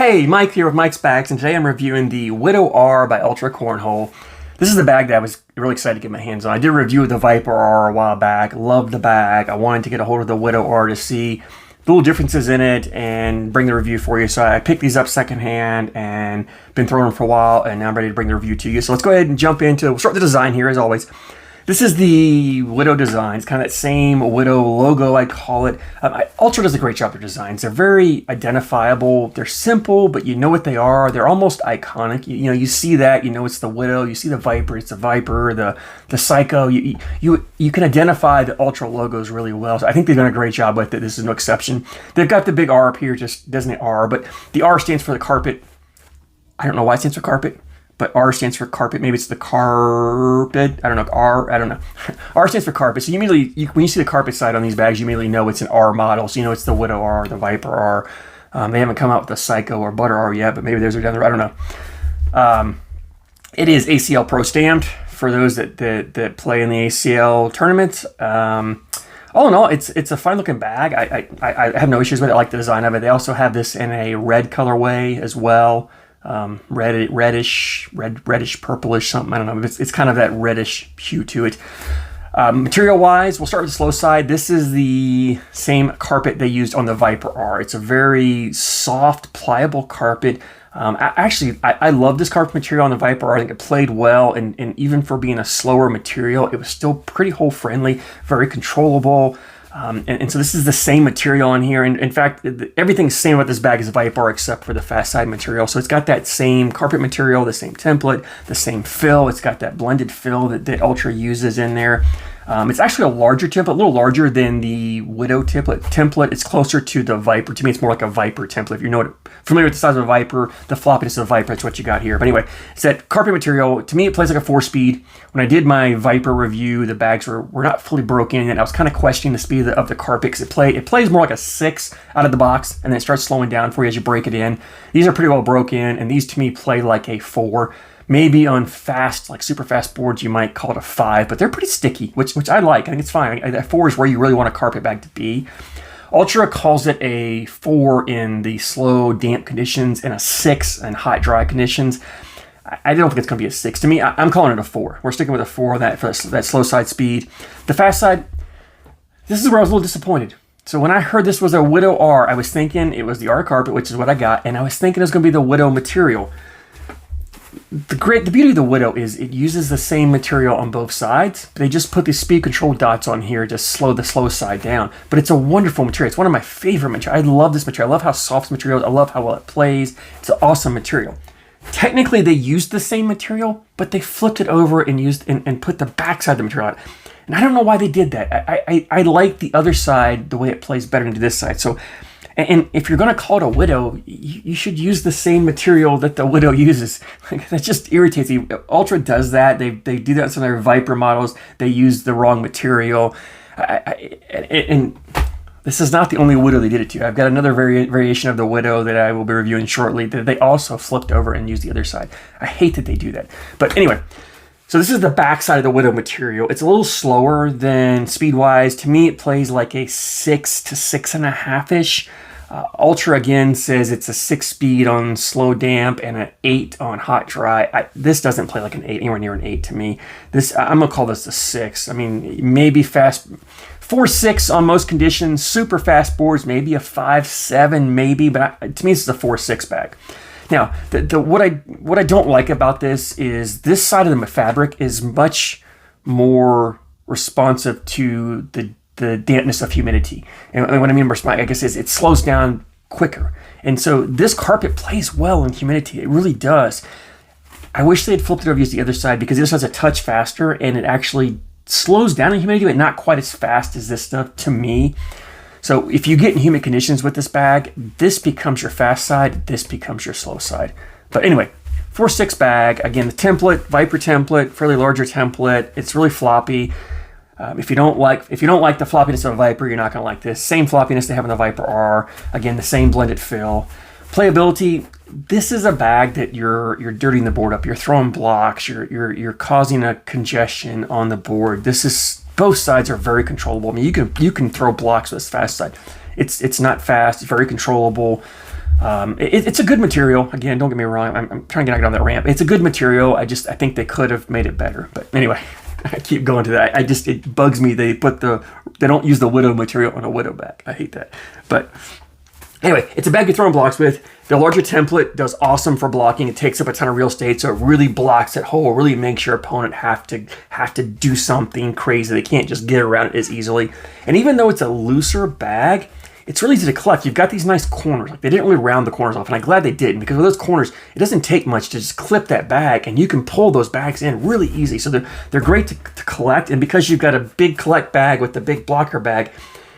Hey, Mike here with Mike's Bags, and today I'm reviewing the Widow R by Ultra Cornhole. This is the bag that I was really excited to get my hands on. I did a review of the Viper R a while back, loved the bag. I wanted to get a hold of the Widow R to see the little differences in it and bring the review for you. So I picked these up secondhand and been throwing them for a while, and now I'm ready to bring the review to you. So let's go ahead and jump into, we'll start the design here as always. This is the Widow design. It's kind of that same Widow logo, I call it. Ultra does a great job with their designs. They're very identifiable. They're simple, but you know what they are. They're almost iconic. You know, you see that, you know it's the Widow. You see the Viper, it's the Viper, the Psycho. You can identify the Ultra logos really well. So I think they've done a great job with it. This is no exception. They've got the big R up here, just doesn't it R, but the R stands for the carpet. I don't know why it stands for carpet, but R stands for carpet. Maybe it's the carpet. I don't know. R, I don't know. R stands for carpet. So you immediately, when you see the carpet side on these bags, you immediately know it's an R model. So you know it's the Widow R, the Viper R. They haven't come out with the Psycho or Butter R yet, but maybe those are down the road. I don't know. It is ACL Pro stamped for those that play in the ACL tournaments. All in all, it's a fine looking bag. I have no issues with it. I like the design of it. They also have this in a red colorway as well. Reddish, purplish, something. I don't know. It's kind of that reddish hue to it. Material wise, we'll start with the slow side. This is the same carpet they used on the Viper R. It's a very soft, pliable carpet. I love this carpet material on the Viper R. I think it played well, and even for being a slower material, it was still pretty hole friendly, very controllable. And so this is the same material on here. And in fact, everything's the same about this bag as a Viper except for the fast side material. So it's got that same carpet material, the same template, the same fill. It's got that blended fill that Ultra uses in there. It's actually a larger template, a little larger than the Widow template. It's closer to the Viper. To me, it's more like a Viper template. If you're familiar with the size of a Viper, the floppiness of a Viper, that's what you got here. But anyway, it's that carpet material. To me, it plays like a 4-speed. When I did my Viper review, the bags were not fully broken, and I was kind of questioning the speed of the carpet because it plays more like a 6 out of the box, and then it starts slowing down for you as you break it in. These are pretty well broken, and these to me play like a 4. Maybe on fast, like super fast boards, you might call it a 5, but they're pretty sticky, which I like. I think it's fine. A 4 is where you really want a carpet bag to be. Ultra calls it a 4 in the slow, damp conditions and a 6 in hot, dry conditions. I don't think it's going to be a 6. To me, I'm calling it a 4. We're sticking with a 4 for that slow side speed. The fast side, this is where I was a little disappointed. So when I heard this was a Widow R, I was thinking it was the R carpet, which is what I got, and I was thinking it was going to be the Widow material. The beauty of the Widow is it uses the same material on both sides. They just put these speed control dots on here to slow the slow side down. But it's a wonderful material. It's one of my favorite materials. I love this material. I love how soft this material is. I love how well it plays. It's an awesome material. Technically, they used the same material, but they flipped it over and used and put the backside of the material on. And I don't know why they did that. I like the other side, the way it plays better than this side. So. And if you're going to call it a Widow, you should use the same material that the Widow uses. That just irritates me. Ultra does that. They do that in some of their Viper models. They use the wrong material. And this is not the only Widow they did it to. I've got another variation of the Widow that I will be reviewing shortly that they also flipped over and used the other side. I hate that they do that. But anyway, so this is the back side of the Widow material. It's a little slower than speed-wise. To me, it plays like a 6 to 6.5-ish. Ultra, again, says it's a 6-speed on slow damp and an 8 on hot dry. This doesn't play like an 8, anywhere near an 8 to me. I'm going to call this a 6. I mean, maybe fast 4-6 on most conditions. Super fast boards, maybe a 5-7 maybe, but to me, this is a 4-6 bag. Now, what I don't like about this is this side of the fabric is much more responsive to the dampness of humidity. And what I mean by responsive, I guess, is it slows down quicker. And so this carpet plays well in humidity. It really does. I wish they had flipped it over to use the other side because this has a touch faster and it actually slows down in humidity, but not quite as fast as this stuff to me. So if you get in humid conditions with this bag, this becomes your fast side, this becomes your slow side. But anyway, 4-6 bag. Again, the template, Viper template, fairly larger template. It's really floppy. If you don't like the floppiness of a Viper, you're not going to like this. Same floppiness they have in the Viper R. Again, the same blended fill. Playability. This is a bag that you're dirtying the board up. You're throwing blocks. You're causing a congestion on the board. Both sides are very controllable. I mean, you can throw blocks with this fast side. It's not fast. It's very controllable. It's a good material. Again, don't get me wrong. I'm trying to get on that ramp. It's a good material. I think they could have made it better. But anyway, I keep going to that. It bugs me. They don't use the Widow material on a Widow bag. I hate that. But anyway, it's a bag you're throwing blocks with. The larger template does awesome for blocking. It takes up a ton of real estate, so it really blocks that hole. Really makes your opponent have to do something crazy. They can't just get around it as easily. And even though it's a looser bag, it's really easy to collect. You've got these nice corners. Like, they didn't really round the corners off, and I'm glad they didn't, because with those corners, it doesn't take much to just clip that bag, and you can pull those bags in really easy. So they're great to collect, and because you've got a big collect bag with the big blocker bag,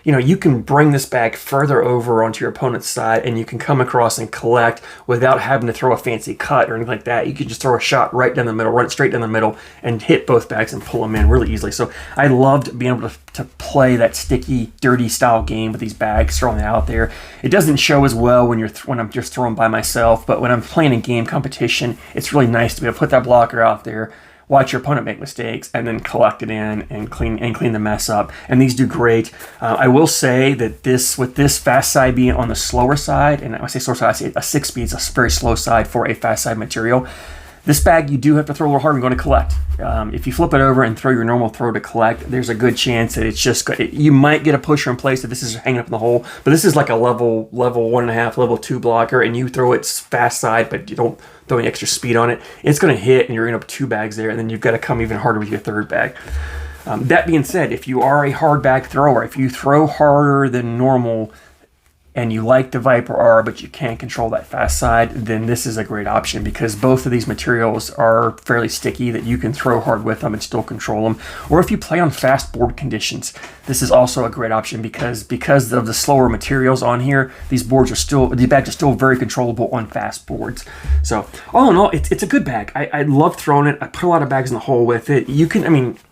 you can bring this bag further over onto your opponent's side, and you can come across and collect without having to throw a fancy cut or anything like that. You can just throw a shot right down the middle, run it straight down the middle, and hit both bags and pull them in really easily. So I loved being able to play that sticky, dirty style game with these bags thrown out there. It doesn't show as well when I'm just throwing by myself, but when I'm playing in game competition, it's really nice to be able to put that blocker out there, watch your opponent make mistakes, and then collect it in and clean the mess up. And these do great. I will say that with this fast side being on the slower side, and when I say slower side, I say a 6-speed is a very slow side for a fast side material. This bag, you do have to throw a little harder and going to collect. If you flip it over and throw your normal throw to collect, there's a good chance that it's just you might get a pusher in place if this is hanging up in the hole. But this is like a level 1.5, level 2 blocker, and you throw it fast side, but you don't throw any extra speed on it. It's going to hit, and you're going to have 2 bags there, and then you've got to come even harder with your 3rd bag. That being said, if you are a hard bag thrower, if you throw harder than normal, and you like the Viper R, but you can't control that fast side, then this is a great option, because both of these materials are fairly sticky that you can throw hard with them and still control them. Or if you play on fast board conditions, this is also a great option, because of the slower materials on here, these bags are still very controllable on fast boards. So all in all, it's a good bag. I love throwing it. I put a lot of bags in the hole with it. You can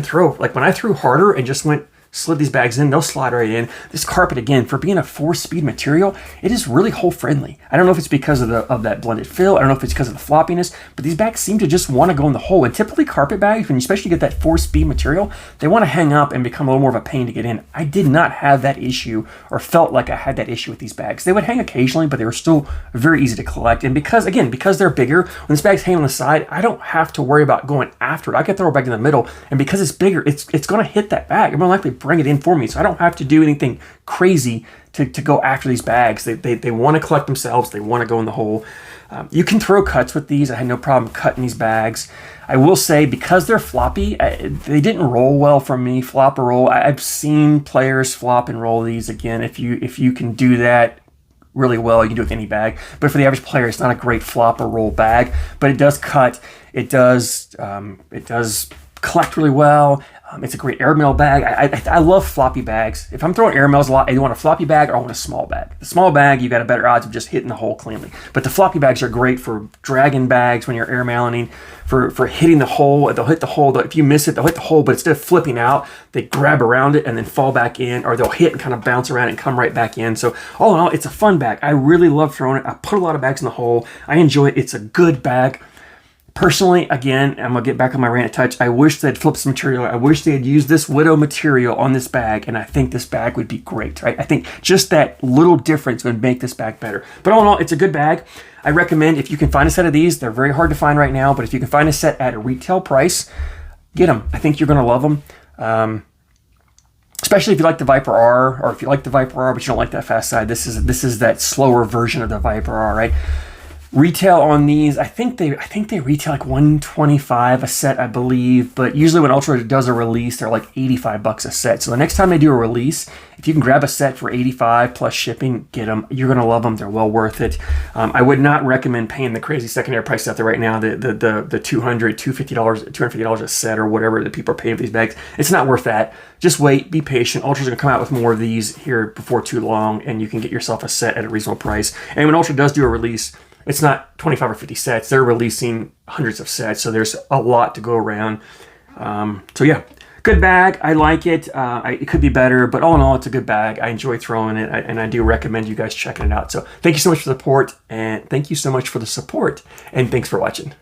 throw, like when I threw harder and just slid these bags in, they'll slide right in. This carpet, again, for being a 4-speed material, it is really hole friendly. I don't know if it's because of that blended fill. I don't know if it's because of the floppiness, but these bags seem to just want to go in the hole. And typically carpet bags, when you especially get that 4-speed material, they want to hang up and become a little more of a pain to get in. I did not have that issue, or felt like I had that issue with these bags. They would hang occasionally, but they were still very easy to collect. And because they're bigger, when this bag's hanging on the side, I don't have to worry about going after it. I can throw it back in the middle, and because it's bigger, it's going to hit that bag. More likely bring it in for me, so I don't have to do anything crazy to go after these bags. They want to collect themselves. They want to go in the hole. You can throw cuts with these. I had no problem cutting these bags. I will say, because they're floppy, they didn't roll well for me. Flop or roll. I've seen players flop and roll these. Again, if you can do that really well, you can do it with any bag. But for the average player, it's not a great flop or roll bag. But it does cut. It does collect really well. It's a great airmail bag. I love floppy bags. If I'm throwing airmails a lot, I want a floppy bag or I want a small bag. The small bag, you've got a better odds of just hitting the hole cleanly. But the floppy bags are great for dragging bags when you're airmailing, for hitting the hole. They'll hit the hole. If you miss it, they'll hit the hole, but instead of flipping out, they grab around it and then fall back in, or they'll hit and kind of bounce around and come right back in. So all in all, it's a fun bag. I really love throwing it. I put a lot of bags in the hole. I enjoy it. It's a good bag. Personally, again, I'm going to get back on my rant touch. I wish they'd flipped some material. I wish they had used this Widow material on this bag, and I think this bag would be great, right? I think just that little difference would make this bag better. But all in all, it's a good bag. I recommend, if you can find a set of these, they're very hard to find right now, but if you can find a set at a retail price, get them. I think you're going to love them. Especially if you like the Viper R, or if you like the Viper R but you don't like that fast side. This is that slower version of the Viper R, right? Retail on these, I think they retail like $125 a set, I believe. But usually when Ultra does a release, they're like $85 a set. So the next time they do a release, if you can grab a set for $85 plus shipping, get them. You're gonna love them. They're well worth it. I would not recommend paying the crazy secondary price out there right now. The $250 a set or whatever that people are paying for these bags. It's not worth that. Just wait. Be patient. Ultra's gonna come out with more of these here before too long, and you can get yourself a set at a reasonable price. And when Ultra does do a release, it's not 25 or 50 sets. They're releasing hundreds of sets, so there's a lot to go around. So yeah, good bag. I like it. It could be better, but all in all, it's a good bag. I enjoy throwing it, and I do recommend you guys checking it out. So thank you so much for the support, and thanks for watching.